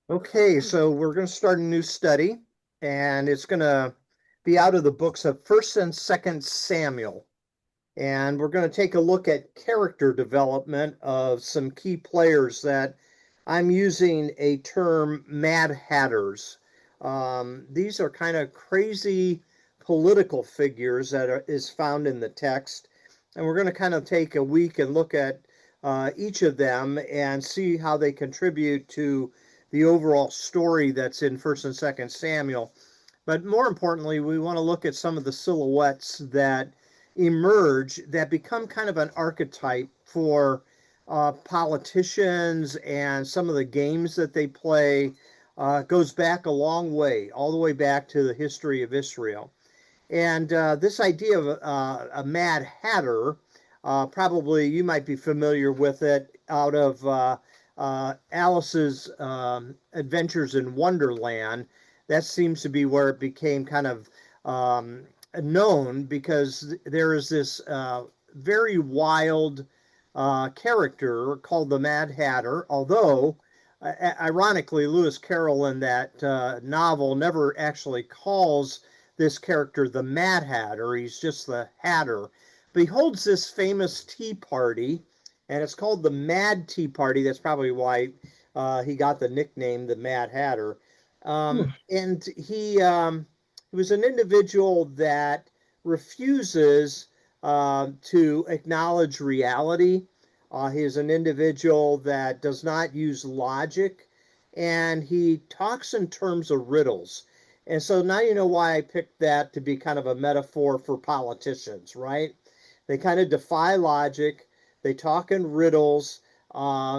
Okay, so we're going to start a new study, and it's going to be out of the books of First and Second Samuel. And we're going to take a look at character development of some key players that I'm using a term Mad Hatters. These are kind of crazy political figures is found in the text. And we're going to kind of take a week and look at each of them and see how they contribute to the overall story that's in First and Second Samuel. But more importantly, we want to look at some of the silhouettes that emerge that become kind of an archetype for politicians and some of the games that they play. Goes back a long way, all the way back to the history of Israel. And this idea of a Mad Hatter, probably you might be familiar with it out of Alice's Adventures in Wonderland. That seems to be where it became kind of known because there is this very wild character called the Mad Hatter, although ironically, Lewis Carroll in that novel never actually calls this character the Mad Hatter. He's just the Hatter. But he holds this famous tea party, and it's called the Mad Tea Party. That's probably why he got the nickname the Mad Hatter. Hmm. And he was an individual that refuses to acknowledge reality. He is an individual that does not use logic, and he talks in terms of riddles. And so now you know why I picked that to be kind of a metaphor for politicians, right? They kind of defy logic, they talk in riddles.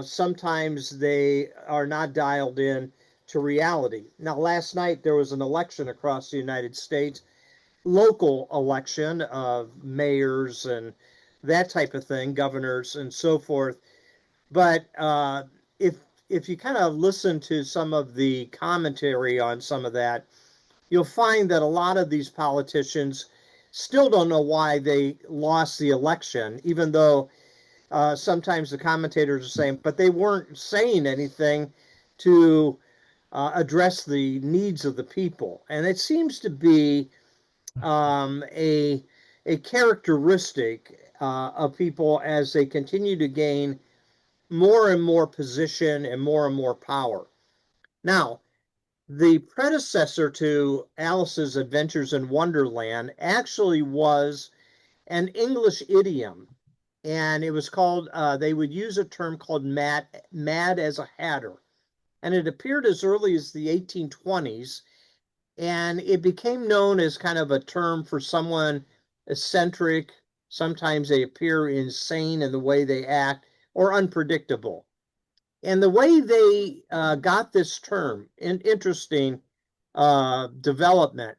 Sometimes they are not dialed in to reality. Now, last night there was an election across the United States, local election of mayors and that type of thing, governors and so forth. But if you kind of listen to some of the commentary on some of that, you'll find that a lot of these politicians still don't know why they lost the election, even though sometimes the commentators are saying, but they weren't saying anything to address the needs of the people. And it seems to be um, a a characteristic of people as they continue to gain more and more position and more power. Now, the predecessor to Alice's Adventures in Wonderland actually was an English idiom, and it was called, they would use a term called mad as a hatter. And it appeared as early as the 1820s, and it became known as kind of a term for someone eccentric. Sometimes they appear insane in the way they act or unpredictable. And the way they got this term, interesting development,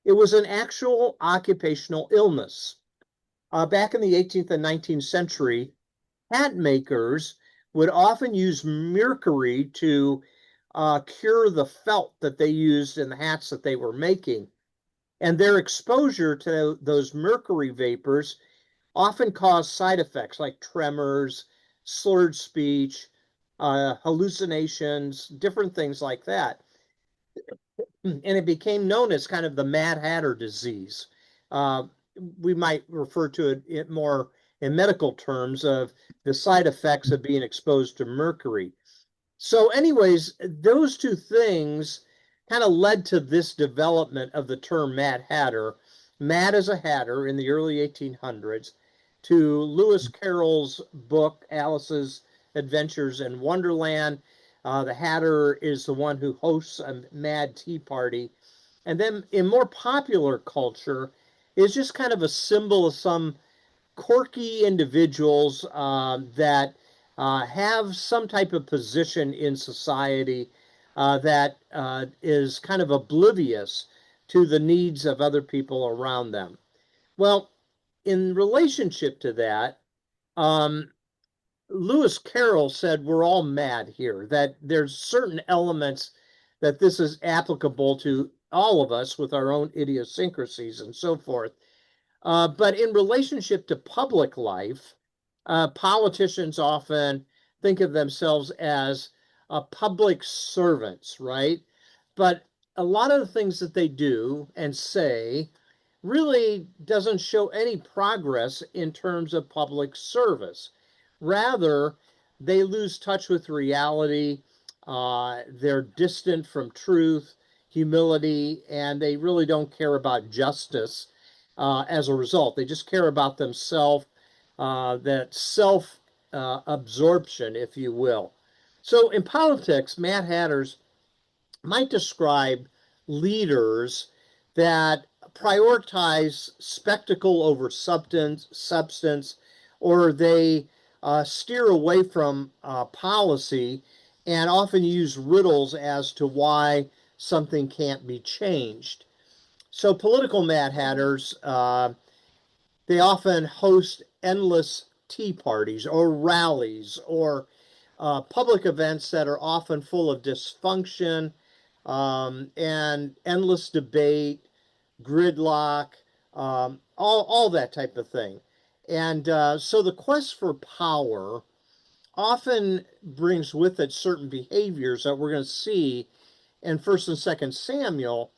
it was an actual occupational illness. Back in the 18th and 19th century, hat makers would often use mercury to cure the felt that they used in the hats that they were making. And their exposure to those mercury vapors often caused side effects like tremors, slurred speech, hallucinations, different things like that. And it became known as kind of the Mad Hatter disease. Uh, we might refer to it more in medical terms of the side effects of being exposed to mercury. So, anyways, those two things kind of led to this development of the term Mad Hatter, Mad as a Hatter in the early 1800s, to Lewis Carroll's book, Alice's Adventures in Wonderland. The Hatter is the one who hosts a Mad Tea Party. And then in more popular culture, is just kind of a symbol of some quirky individuals that have some type of position in society that is kind of oblivious to the needs of other people around them. Well, in relationship to that, um, Lewis Carroll said we're all mad here, that there's certain elements that this is applicable to all of us with our own idiosyncrasies and so forth. But in relationship to public life, politicians often think of themselves as public servants, right? But a lot of the things that they do and say really doesn't show any progress in terms of public service. Rather, they lose touch with reality. They're distant from truth, humility, and they really don't care about justice as a result. They just care about themselves, that self absorption, if you will. So in politics, Mad Hatters might describe leaders that prioritize spectacle over substance, or they steer away from policy and often use riddles as to why something can't be changed. So political Mad Hatters, they often host endless tea parties or rallies or public events that are often full of dysfunction and endless debate, gridlock, all that type of thing. And so the quest for power often brings with it certain behaviors that we're going to see in First and Second Samuel,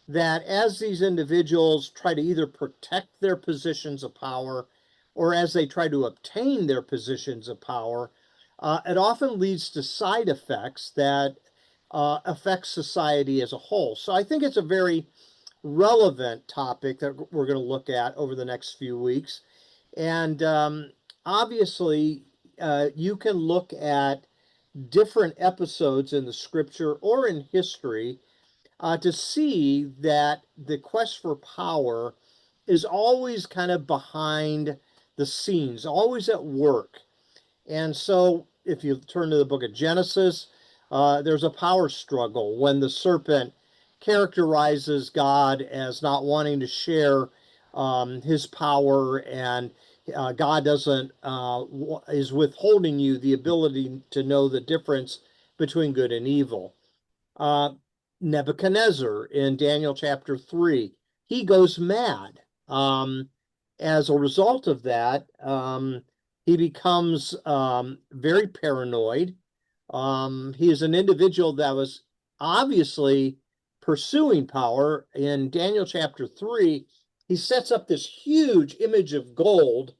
that as these individuals try to either protect their positions of power or as they try to obtain their positions of power, it often leads to side effects that affect society as a whole. So I think it's a very relevant topic that we're going to look at over the next few weeks. And obviously, you can look at different episodes in the scripture or in history to see that the quest for power is always kind of behind the scenes, always at work. And so, if you turn to the book of Genesis, there's a power struggle when the serpent characterizes God as not wanting to share his power, and God doesn't is withholding you the ability to know the difference between good and evil. Uh, Nebuchadnezzar in Daniel chapter 3, he goes mad. As a result of that, he becomes very paranoid. He is an individual that was obviously pursuing power. In Daniel chapter 3, he sets up this huge image of gold,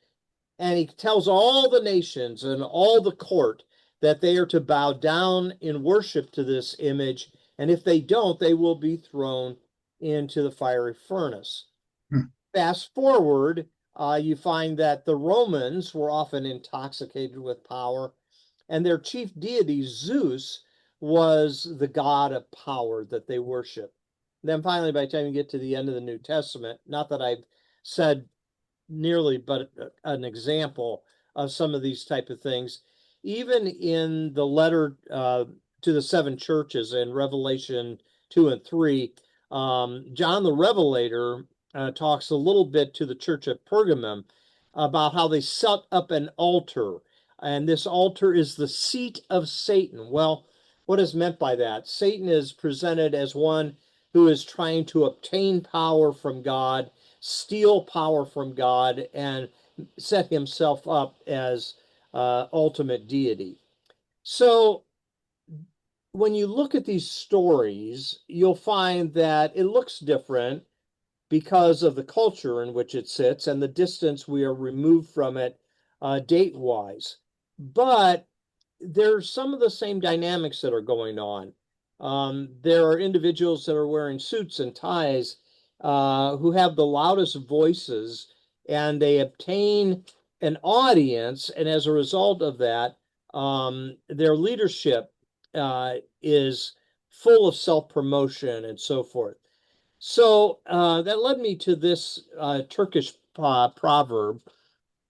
and he tells all the nations and all the court that they are to bow down in worship to this image, and if they don't, they will be thrown into the fiery furnace. Hmm. Fast forward, you find that the Romans were often intoxicated with power, and their chief deity, Zeus, was the god of power that they worship. Then finally, by the time you get to the end of the New Testament, not that I've said nearly but an example of some of these type of things, even in the letter to the seven churches in Revelation 2 and 3, John the Revelator talks a little bit to the church at Pergamum about how they set up an altar, and this altar is the seat of Satan. Well, what is meant by that? Satan is presented as one who is trying to obtain power from God, steal power from God, and set himself up as ultimate deity. So when you look at these stories, you'll find that it looks different because of the culture in which it sits and the distance we are removed from it date wise. But there's some of the same dynamics that are going on. There are individuals that are wearing suits and ties who have the loudest voices, and they obtain an audience, and as a result of that, their leadership is full of self-promotion and so forth. So that led me to this Turkish proverb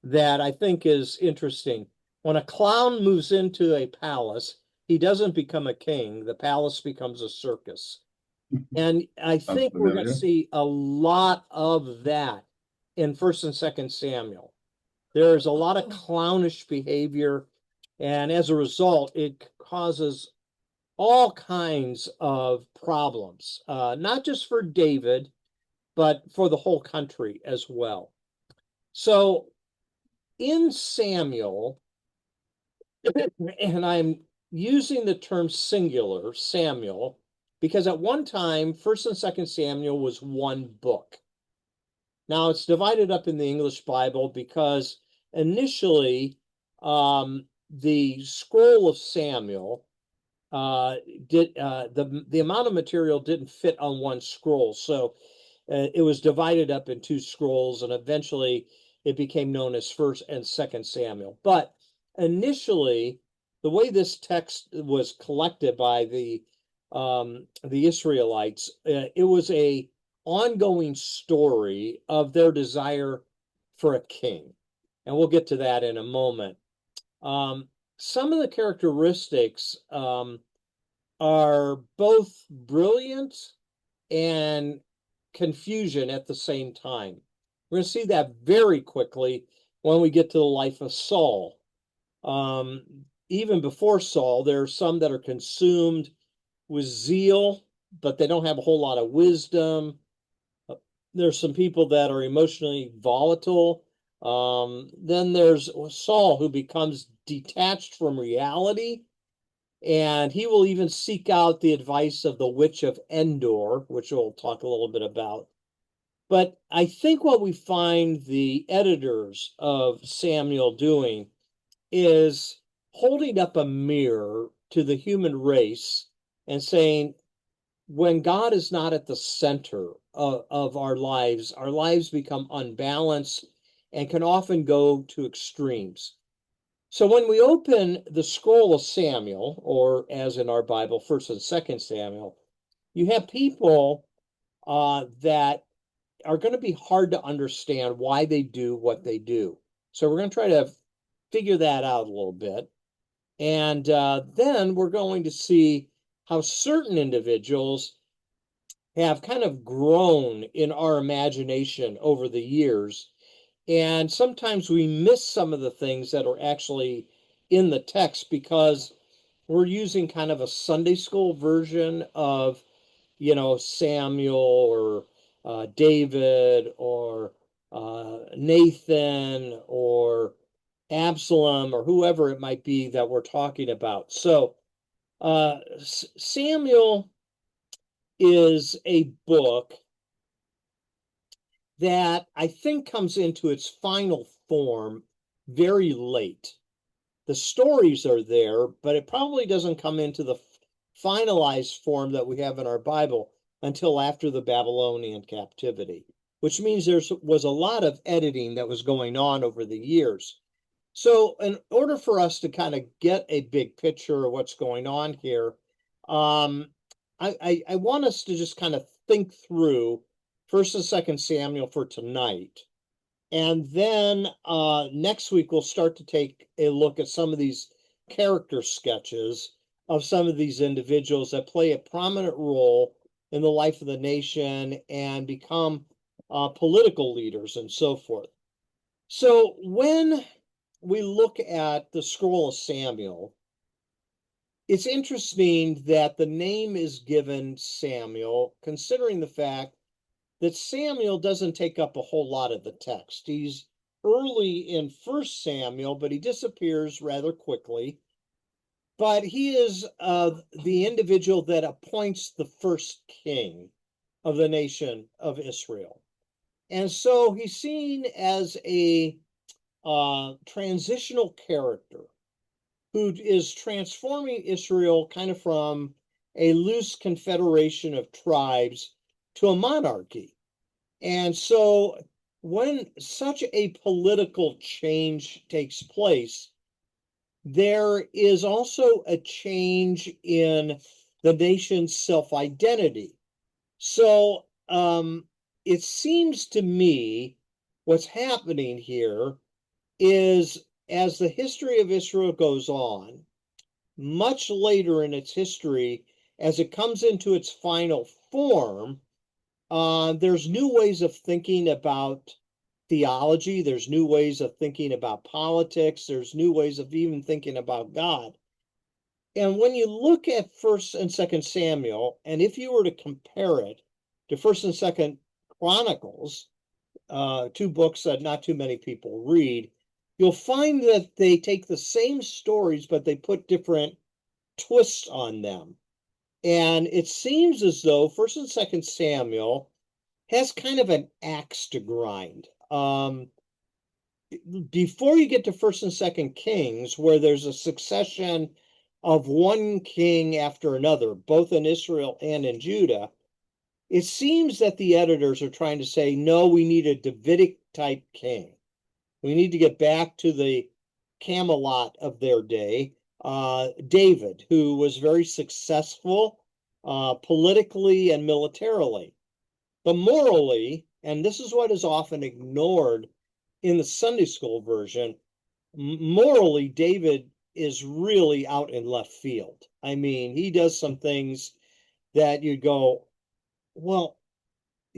that I think is interesting. When a clown moves into a palace, he doesn't become a king. The palace becomes a circus. And I Sounds think we're going to familiar. see a lot of that in First and Second Samuel. There's a lot of clownish behavior, and as a result, it causes all kinds of problems, not just for David, but for the whole country as well. So in Samuel, and I'm using the term singular, Samuel, because at one time, First and Second Samuel was one book. Now it's divided up in the English Bible because initially the scroll of Samuel did the amount of material didn't fit on one scroll, so it was divided up in two scrolls, and eventually it became known as First and Second Samuel. But initially, the way this text was collected by the Israelites, it was a ongoing story of their desire for a king, and we'll get to that in a moment. Um, some of the characteristics are both brilliant and confusion at the same time. We're going to see that very quickly when we get to the life of Saul. Even before Saul, there are some that are consumed with zeal, but they don't have a whole lot of wisdom. There's some people that are emotionally volatile. Then there's Saul, who becomes detached from reality, and he will even seek out the advice of the witch of Endor, which we'll talk a little bit about. But I think what we find the editors of Samuel doing is holding up a mirror to the human race and saying, when God is not at the center of our lives become unbalanced and can often go to extremes. So when we open the scroll of Samuel, or as in our Bible, First and Second Samuel, you have people that are going to be hard to understand why they do what they do. So we're going to try to figure that out a little bit. And then we're going to see how certain individuals have kind of grown in our imagination over the years. And sometimes we miss some of the things that are actually in the text because we're using kind of a Sunday school version of, Samuel or David or Nathan or Absalom or whoever it might be that we're talking about. So Samuel is a book that I think comes into its final form very late. The stories are there, but it probably doesn't come into the finalized form that we have in our Bible until after the Babylonian captivity, which means there was a lot of editing that was going on over the years. So, in order for us to kind of get a big picture of what's going on here, I want us to just kind of think through First and Second Samuel for tonight. And then next week, we'll start to take a look at some of these character sketches of some of these individuals that play a prominent role in the life of the nation and become political leaders and so forth. So when we look at the scroll of Samuel, it's interesting that the name is given Samuel, considering the fact that Samuel doesn't take up a whole lot of the text. He's early in First Samuel, but he disappears rather quickly. But he is the individual that appoints the first king of the nation of Israel. And so he's seen as a transitional character who is transforming Israel kind of from a loose confederation of tribes to a monarchy. And so when such a political change takes place, there is also a change in the nation's self-identity. So it seems to me what's happening here is, as the history of Israel goes on, much later in its history, as it comes into its final form, there's new ways of thinking about theology. There's new ways of thinking about politics. There's new ways of even thinking about God. And when you look at First and Second Samuel, and if you were to compare it to First and Second Chronicles, two books that not too many people read, you'll find that they take the same stories, but they put different twist on them. And it seems as though First and Second Samuel has kind of an axe to grind. Before you get to First and Second Kings, where there's a succession of one king after another, both in Israel and in Judah, it seems that the editors are trying to say, no, we need a Davidic type king. We need to get back to the Camelot of their day, David, who was very successful politically and militarily. But morally, and this is what is often ignored in the Sunday school version, morally, David is really out in left field. I mean, he does some things that you go, well,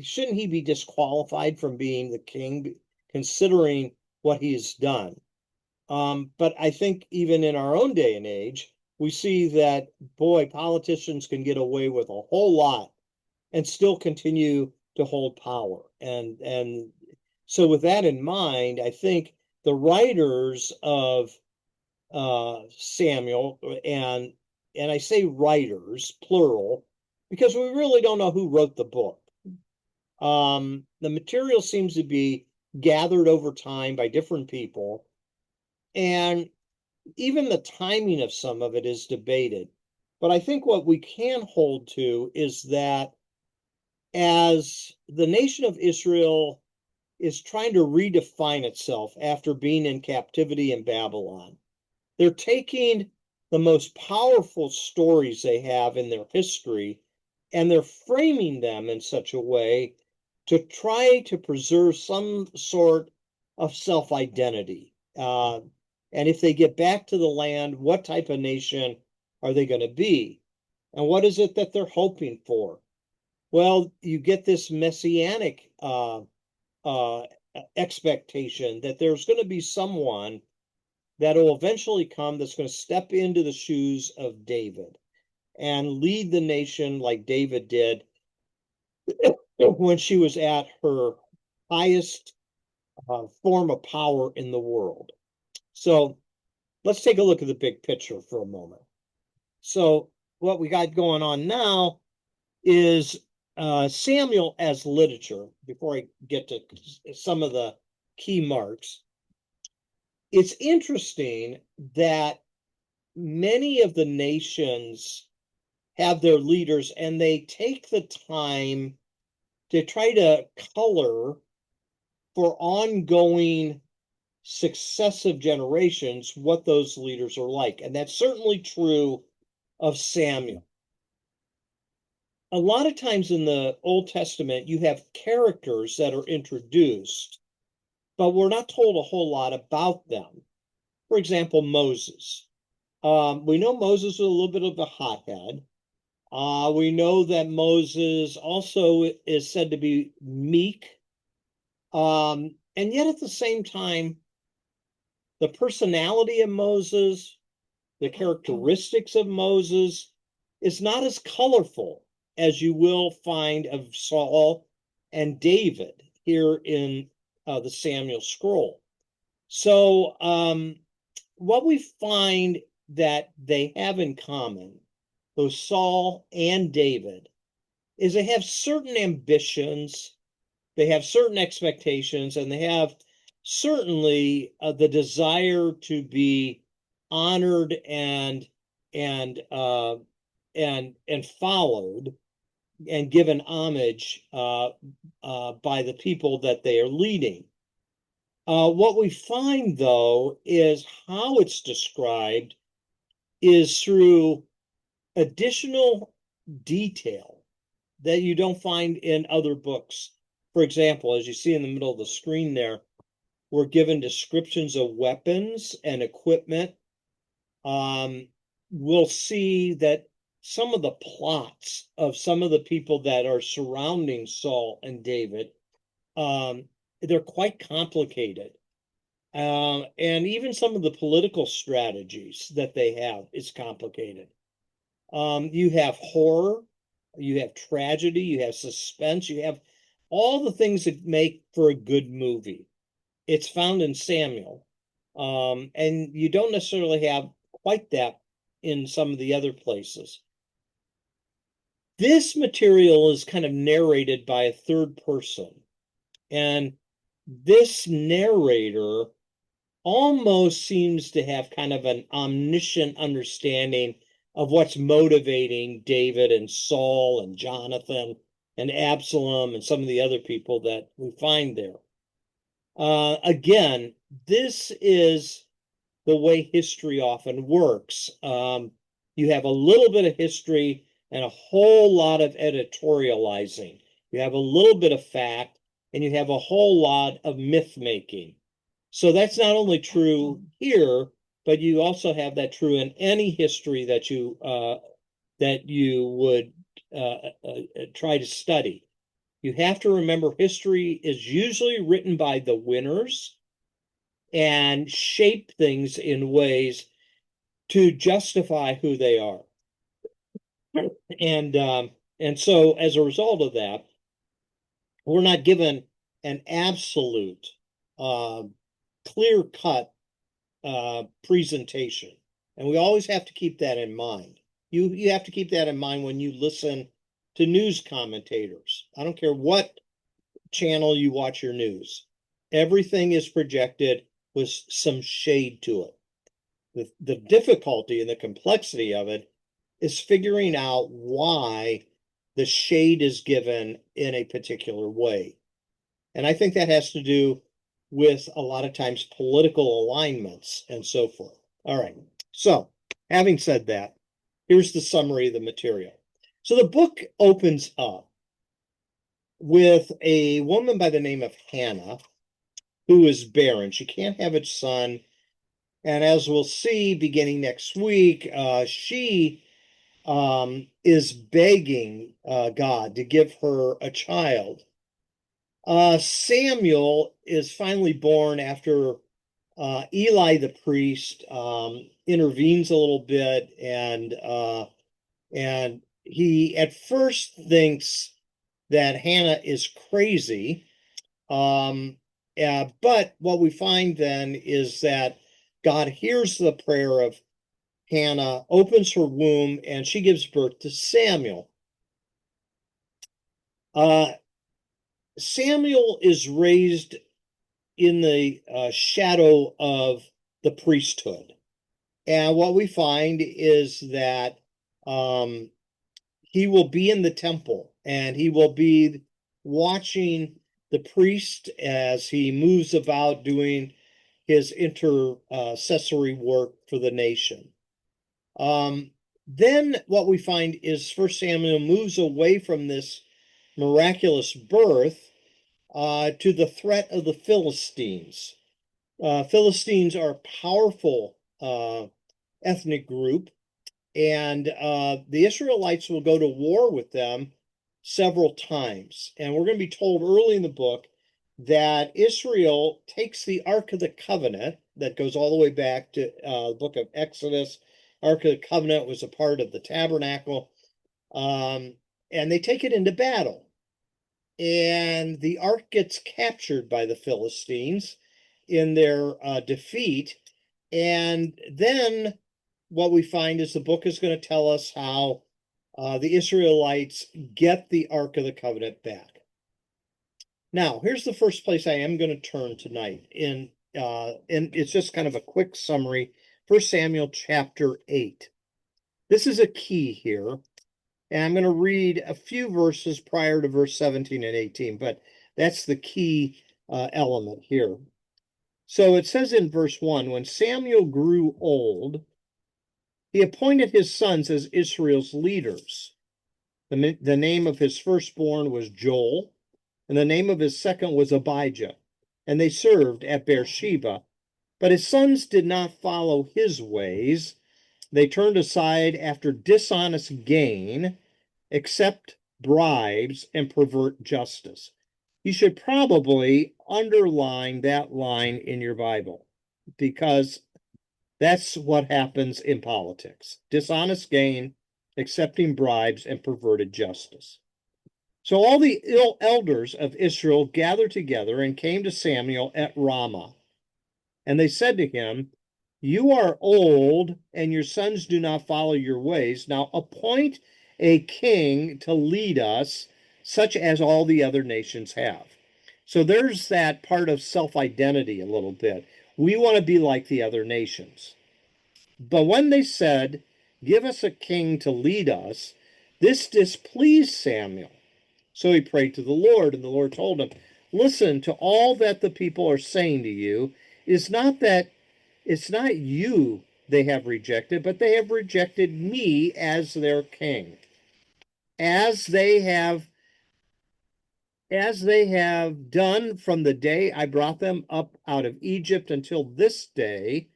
shouldn't he be disqualified from being the king, considering what he's done? But I think even in our own day and age, we see that, boy, politicians can get away with a whole lot and still continue to hold power. And so with that in mind, I think the writers of Samuel, and I say writers, plural, because we really don't know who wrote the book. The material seems to be gathered over time by different people, and even the timing of some of it is debated. But I think what we can hold to is that as the nation of Israel is trying to redefine itself after being in captivity in Babylon, they're taking the most powerful stories they have in their history and they're framing them in such a way to try to preserve some sort of self-identity. And if they get back to the land, what type of nation are they going to be? And what is it that they're hoping for? Well, you get this messianic expectation that there's going to be someone that will eventually come that's going to step into the shoes of David and lead the nation like David did when she was at her highest form of power in the world. So let's take a look at the big picture for a moment. So what we got going on now is Samuel as literature, before I get to some of the key marks. It's interesting that many of the nations have their leaders and they take the time to try to color for ongoing successive generations what those leaders are like. And that's certainly true of Samuel. A lot of times in the Old Testament, you have characters that are introduced, but we're not told a whole lot about them. For example, Moses. We know Moses was a little bit of a hothead. We know that Moses also is said to be meek. And yet at the same time, the personality of Moses, the characteristics of Moses is not as colorful as you will find of Saul and David here in the Samuel scroll. So what we find that they have in common, both Saul and David, is they have certain ambitions, they have certain expectations, and they have certainly the desire to be honored and followed and given homage by the people that they are leading. What we find, though, is how it's described is through additional detail that you don't find in other books. For example, as you see in the middle of the screen there, we're given descriptions of weapons and equipment. We'll see that some of the plots of some of the people that are surrounding Saul and David, they're quite complicated. And even some of the political strategies that they have is complicated. You have horror, you have tragedy, you have suspense, you have all the things that make for a good movie. It's found in Samuel. And you don't necessarily have quite that in some of the other places. This material is kind of narrated by a third person. And this narrator almost seems to have kind of an omniscient understanding of what's motivating David and Saul and Jonathan and Absalom and some of the other people that we find there. Again, this is the way history often works. You have a little bit of history and a whole lot of editorializing. You have a little bit of fact and you have a whole lot of myth making. So that's not only true here, but you also have that true in any history that you would try to study. You have to remember history is usually written by the winners and shape things in ways to justify who they are. And so as a result of that, we're not given an absolute clear-cut presentation. And we always have to keep that in mind. You have to keep that in mind when you listen to news commentators. I don't care what channel you watch your news. Everything is projected with some shade to it. The difficulty and the complexity of it is figuring out why the shade is given in a particular way. And I think that has to do with a lot of times political alignments and so forth. All right. So, having said that, here's the summary of the material. So the book opens up with a woman by the name of Hannah, who is barren. She can't have a son. And as we'll see beginning next week, she is begging God to give her a child. Samuel is finally born after Eli the priest intervenes a little bit, and he at first thinks that Hannah is crazy. But what we find then is that God hears the prayer of Hannah, opens her womb, and she gives birth to Samuel. Samuel is raised in the shadow of the priesthood. And what we find is that he will be in the temple and he will be watching the priest as he moves about doing his intercessory work for the nation. Then what we find is First Samuel moves away from this miraculous birth to the threat of the Philistines. Philistines are a powerful ethnic group, and the Israelites will go to war with them several times. And we're going to be told early in the book that Israel takes the Ark of the Covenant that goes all the way back to the book of Exodus. Ark of the Covenant was a part of the tabernacle, and they take it into battle. And the ark gets captured by the Philistines in their defeat. And then what we find is the book is going to tell us how the Israelites get the Ark of the Covenant back. Now, here's the first place I am going to turn tonight. And it's just kind of a quick summary. 1 Samuel chapter 8. This is a key here. And I'm going to read a few verses prior to verse 17 and 18, but that's the key element here. So it says in verse 1, when Samuel grew old, he appointed his sons as Israel's leaders. The name of his firstborn was Joel, and the name of his second was Abijah, and they served at Beersheba. But his sons did not follow his ways. They turned aside after dishonest gain, accept bribes, and pervert justice. You should probably underline that line in your Bible because that's what happens in politics. Dishonest gain, accepting bribes, and perverted justice. So all the elders of Israel gathered together and came to Samuel at Ramah. And they said to him, You are old, and your sons do not follow your ways. Now appoint a king to lead us, such as all the other nations have. So there's that part of self-identity a little bit. We want to be like the other nations. But when they said, give us a king to lead us, this displeased Samuel. So he prayed to the Lord, and the Lord told him, listen to all that the people are saying to you. It's not you they have rejected, but they have rejected me as their king. As they have done from the day I brought them up out of Egypt until this day,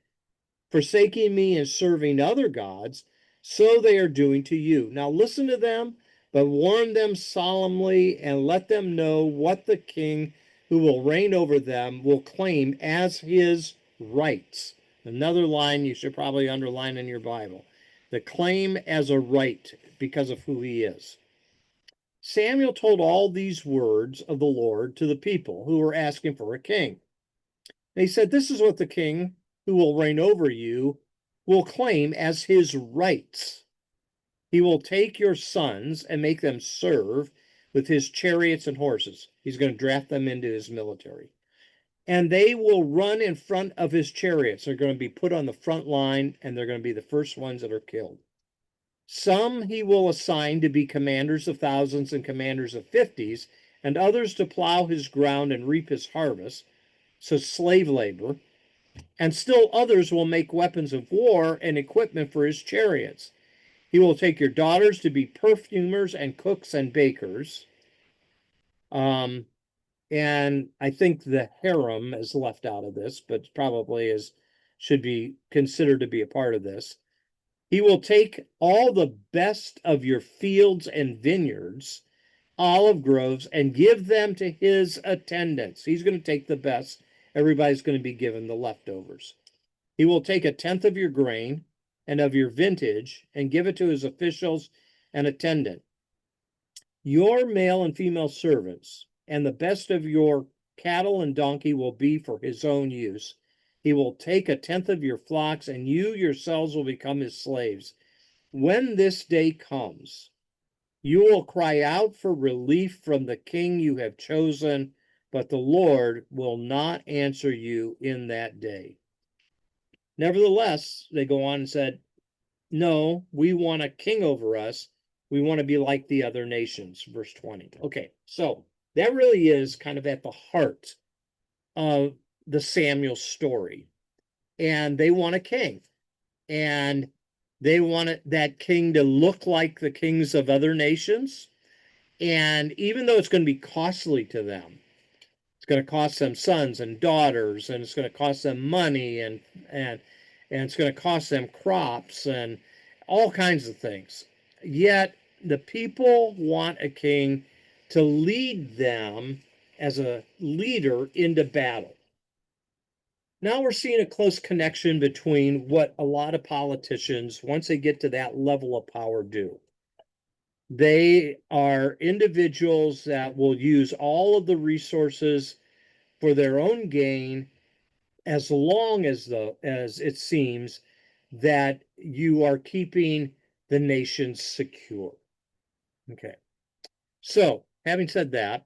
forsaking me and serving other gods, so they are doing to you. Now listen to them, but warn them solemnly and let them know what the king who will reign over them will claim as his rights. Another line you should probably underline in your Bible. The claim as a right because of who he is. Samuel told all these words of the Lord to the people who were asking for a king. They said, this is what the king who will reign over you will claim as his rights. He will take your sons and make them serve with his chariots and horses. He's going to draft them into his military. And they will run in front of his chariots. They're going to be put on the front line, and they're going to be the first ones that are killed. Some he will assign to be commanders of thousands and commanders of fifties, and others to plow his ground and reap his harvest, so slave labor. And still others will make weapons of war and equipment for his chariots. He will take your daughters to be perfumers and cooks and bakers. And I think the harem is left out of this, but probably should be considered to be a part of this. He will take all the best of your fields and vineyards, olive groves, and give them to his attendants. He's going to take the best. Everybody's going to be given the leftovers. He will take a tenth of your grain and of your vintage and give it to his officials and attendant. Your male and female servants and the best of your cattle and donkey will be for his own use. He will take a tenth of your flocks, and you yourselves will become his slaves. When this day comes, you will cry out for relief from the king you have chosen, but the Lord will not answer you in that day. Nevertheless, they go on and said, no, we want a king over us. We want to be like the other nations. Verse 20. Okay, so that really is kind of at the heart of the Samuel story. And they want a king. And they want that king to look like the kings of other nations. And even though it's going to be costly to them, it's going to cost them sons and daughters, and it's going to cost them money, and it's going to cost them crops and all kinds of things. Yet the people want a king to lead them as a leader into battle. Now we're seeing a close connection between what a lot of politicians, once they get to that level of power, do. They are individuals that will use all of the resources for their own gain, as long as it seems that you are keeping the nation secure. Okay. So, having said that,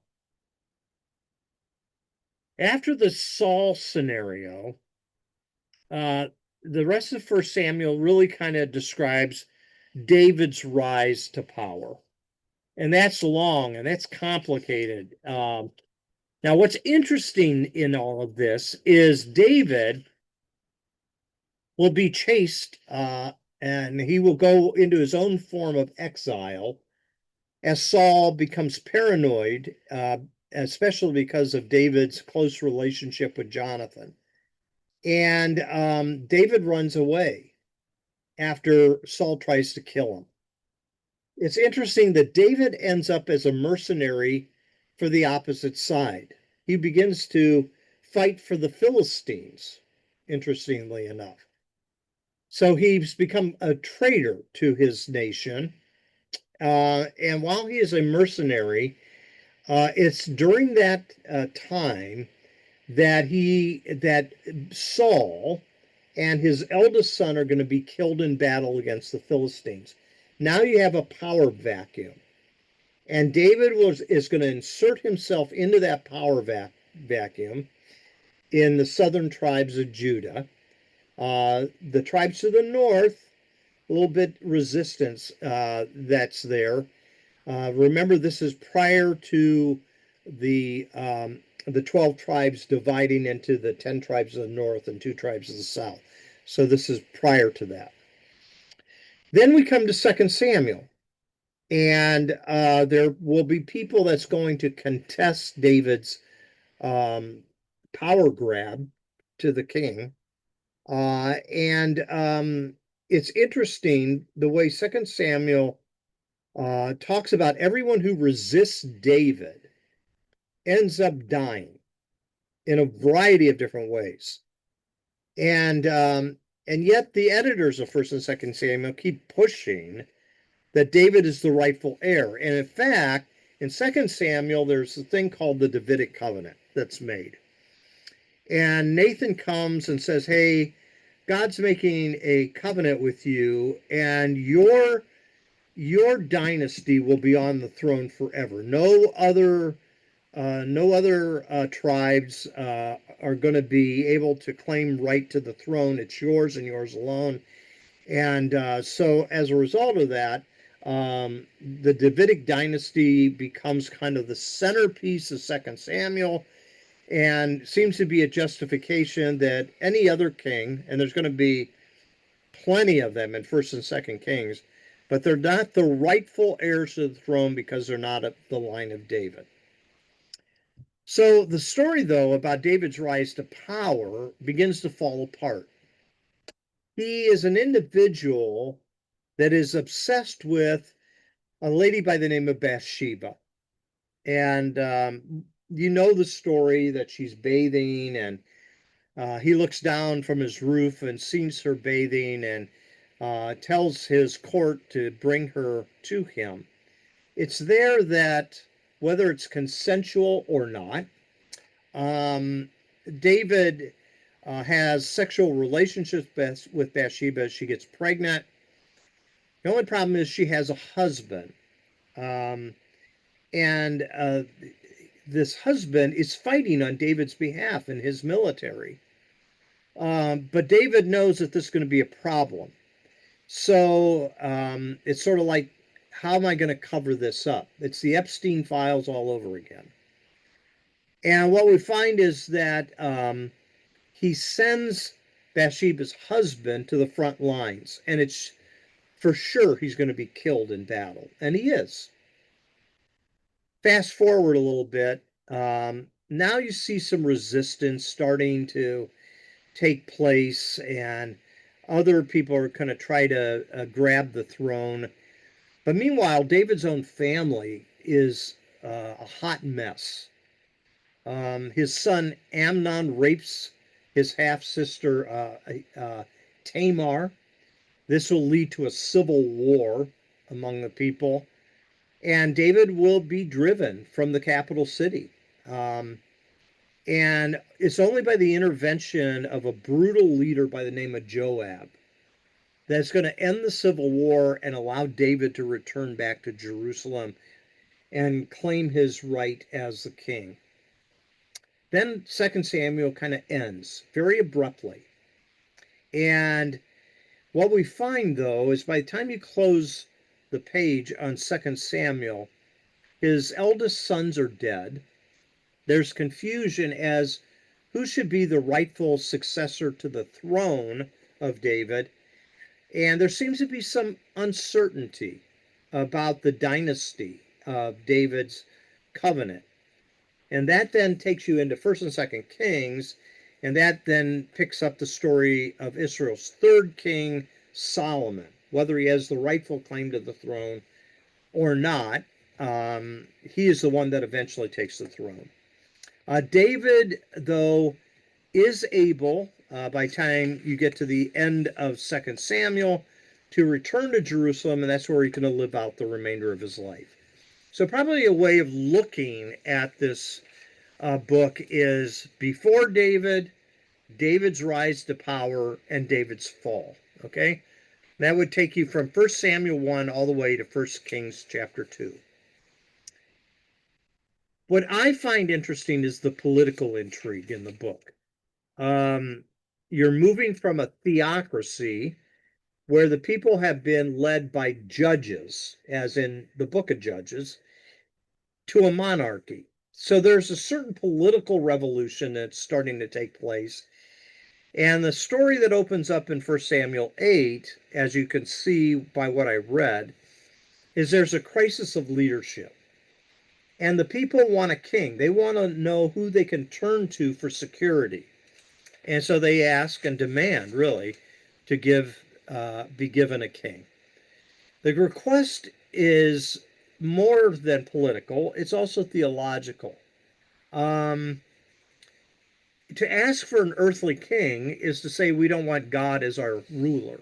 after the Saul scenario, the rest of First Samuel really kind of describes David's rise to power. And that's long and that's complicated. Now, what's interesting in all of this is David will be chased and he will go into his own form of exile as Saul becomes paranoid, especially because of David's close relationship with Jonathan. And David runs away after Saul tries to kill him. It's interesting that David ends up as a mercenary for the opposite side. He begins to fight for the Philistines, interestingly enough. So he's become a traitor to his nation. And while he is a mercenary, it's during that time that Saul and his eldest son are going to be killed in battle against the Philistines. Now you have a power vacuum. And David is going to insert himself into that power vacuum in the southern tribes of Judah. The tribes to the north, a little bit resistance that's there. Remember, this is prior to the 12 tribes dividing into the 10 tribes of the north and 2 tribes of the south. So this is prior to that. Then we come to 2 Samuel. And there will be people that's going to contest David's power grab to the king. It's interesting the way 2 Samuel talks about everyone who resists David ends up dying in a variety of different ways. And yet the editors of 1st and 2nd Samuel keep pushing that David is the rightful heir. And in fact, in 2 Samuel, there's a thing called the Davidic covenant that's made. And Nathan comes and says, hey, God's making a covenant with you, and your dynasty will be on the throne forever. No other tribes are going to be able to claim right to the throne. It's yours and yours alone. And so as a result of that, the Davidic dynasty becomes kind of the centerpiece of 2 Samuel, and seems to be a justification that any other king, and there's going to be plenty of them in 1st and 2nd Kings, but they're not the rightful heirs to the throne because they're not of the line of David. So the story, though, about David's rise to power begins to fall apart. He is an individual that is obsessed with a lady by the name of Bathsheba. And you know the story that she's bathing, and he looks down from his roof and sees her bathing, and tells his court to bring her to him. It's there that, whether it's consensual or not, David has sexual relationships with Bathsheba. She gets pregnant. The only problem is she has a husband. And this husband is fighting on David's behalf in his military. But David knows that this is going to be a problem. So it's sort of like, how am I going to cover this up? It's the Epstein files all over again. And what we find is that he sends Bathsheba's husband to the front lines, and it's for sure he's going to be killed in battle, and he is. Fast forward a little bit, now you see some resistance starting to take place, and other people are going to try to grab the throne. But meanwhile, David's own family is a hot mess. His son Amnon rapes his half-sister Tamar. This will lead to a civil war among the people, and David will be driven from the capital city. And it's only by the intervention of a brutal leader by the name of Joab that's going to end the civil war and allow David to return back to Jerusalem and claim his right as the king. Then 2 Samuel kind of ends very abruptly. And what we find, though, is by the time you close the page on 2 Samuel, his eldest sons are dead. There's confusion as who should be the rightful successor to the throne of David. And there seems to be some uncertainty about the dynasty of David's covenant. And that then takes you into 1st and 2nd Kings, and that then picks up the story of Israel's third king, Solomon. Whether he has the rightful claim to the throne or not, he is the one that eventually takes the throne. David, though, is able, by the time you get to the end of 2 Samuel, to return to Jerusalem, and that's where he's going to live out the remainder of his life. So probably a way of looking at this book is before David, David's rise to power and David's fall. Okay? That would take you from 1 Samuel 1 all the way to 1 Kings chapter 2. What I find interesting is the political intrigue in the book. Um, you're moving from a theocracy where the people have been led by judges, as in the book of Judges, to a monarchy. So there's a certain political revolution that's starting to take place. And the story that opens up in 1 Samuel 8, as you can see by what I read, is there's a crisis of leadership. And the people want a king. They want to know who they can turn to for security. And so they ask and demand, really, to be given a king. The request is more than political, it's also theological. Um, to ask for an earthly king is to say we don't want God as our ruler.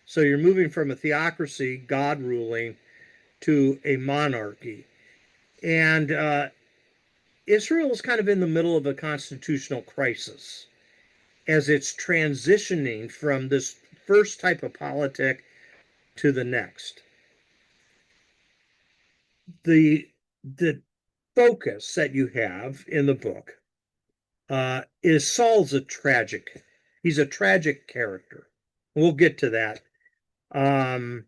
So you're moving from a theocracy, God ruling, to a monarchy. And Israel is kind of in the middle of a constitutional crisis as it's transitioning from this first type of politic to the next. The focus that you have in the book is Saul's he's a tragic character. We'll get to that. Um,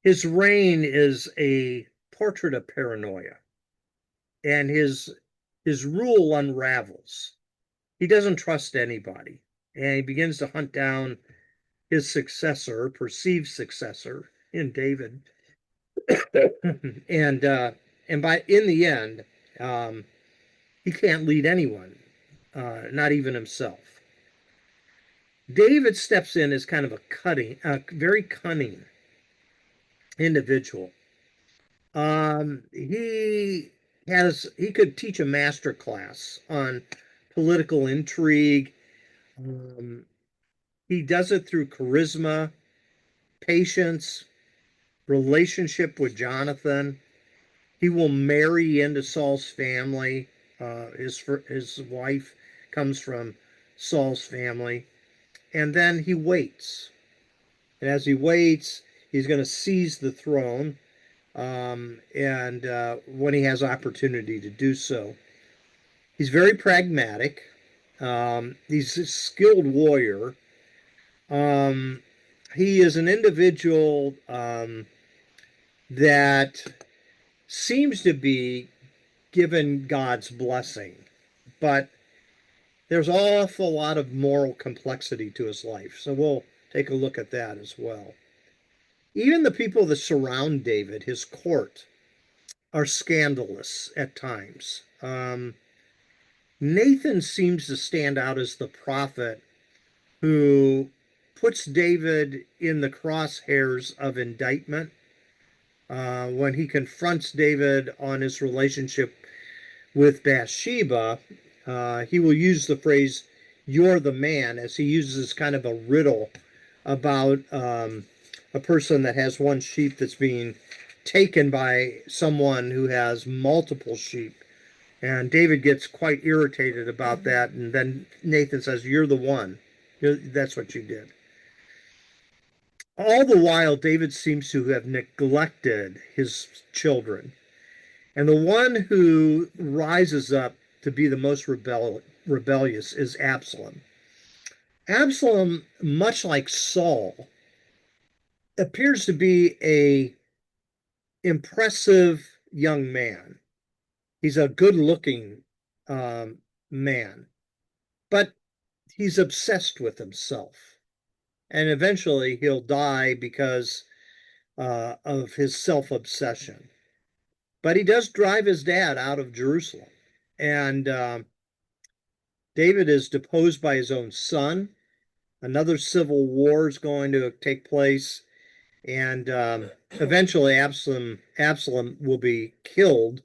his reign is a portrait of paranoia, and his rule unravels. He doesn't trust anybody, and he begins to hunt down his successor, perceived successor in David, and by in the end, um, he can't lead anyone, not even himself. David steps in as kind of very cunning individual. He could teach a master class on political intrigue. Um, he does it through charisma, patience, relationship with Jonathan. He will marry into Saul's family. His wife comes from Saul's family, and then he waits. And as he waits, he's going to seize the throne, and when he has opportunity to do so, he's very pragmatic. He's a skilled warrior. Um, he is an individual that seems to be given God's blessing, but there's an awful lot of moral complexity to his life. So we'll take a look at that as well. Even the people that surround David, his court, are scandalous at times. Nathan seems to stand out as the prophet who puts David in the crosshairs of indictment when he confronts David on his relationship with Bathsheba. He will use the phrase, "You're the man," as he uses kind of a riddle about a person that has one sheep that's being taken by someone who has multiple sheep. And David gets quite irritated about that. And then Nathan says, "You're the one. That's what you did." All the while, David seems to have neglected his children. And the one who rises up to be the most rebellious is Absalom. Absalom, much like Saul, appears to be a impressive young man. He's a good-looking man, but he's obsessed with himself, and eventually he'll die because of his self-obsession. But he does drive his dad out of Jerusalem, and David is deposed by his own son. Another civil war is going to take place, and eventually Absalom will be killed.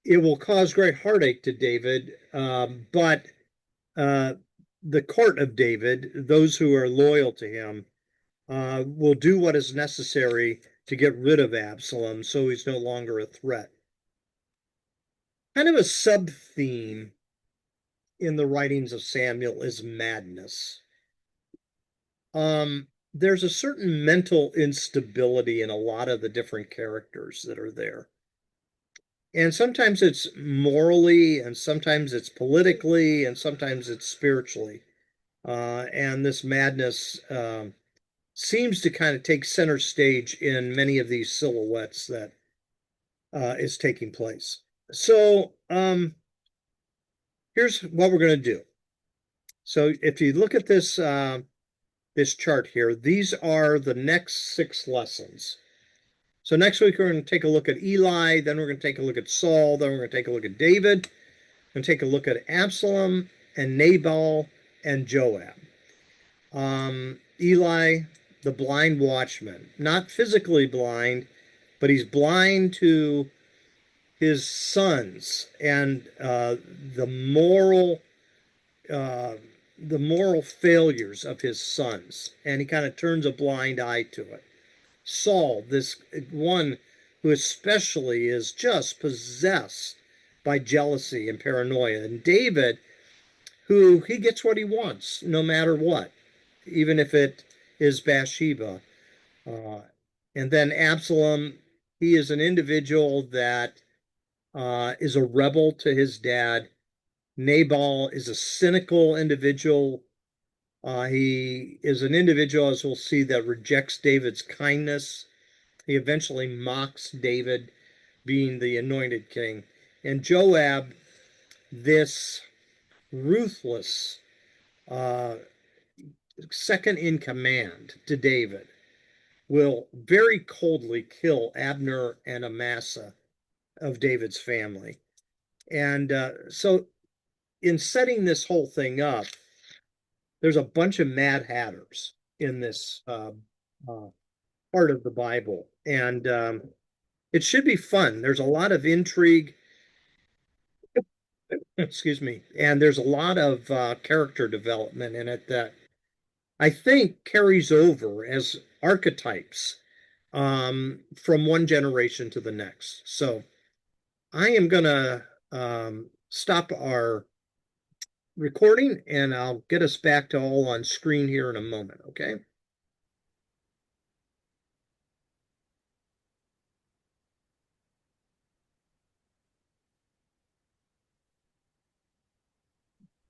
It will cause great heartache to David, but uh, the court of David, those who are loyal to him, will do what is necessary to get rid of Absalom so he's no longer a threat. Kind of a sub theme in the writings of Samuel is madness. There's a certain mental instability in a lot of the different characters that are there. And sometimes it's morally, and sometimes it's politically, and sometimes it's spiritually. And this madness seems to kind of take center stage in many of these silhouettes that is taking place. So here's what we're going to do. So if you look at this chart here, these are the next 6 lessons. So next week we're going to take a look at Eli, then we're going to take a look at Saul, then we're going to take a look at David, and take a look at Absalom and Nabal and Joab. Eli, the blind watchman, not physically blind, but he's blind to his sons and the moral uh, the moral failures of his sons, and he kind of turns a blind eye to it. Saul, this one who especially is just possessed by jealousy and paranoia, and David, who he gets what he wants no matter what, even if it is Bathsheba. Uh, and then Absalom, he is an individual that is a rebel to his dad. Nabal is a cynical individual. He is an individual, as we'll see, that rejects David's kindness. He eventually mocks David being the anointed king. And Joab, this ruthless uh, second in command to David, will very coldly kill Abner and Amasa of David's family. And so, in setting this whole thing up, there's a bunch of Mad Hatters in this part of the Bible, and it should be fun. There's a lot of intrigue, excuse me, and there's a lot of character development in it that I think carries over as archetypes from one generation to the next. So I am going to stop our recording and I'll get us back to all on screen here in a moment, okay?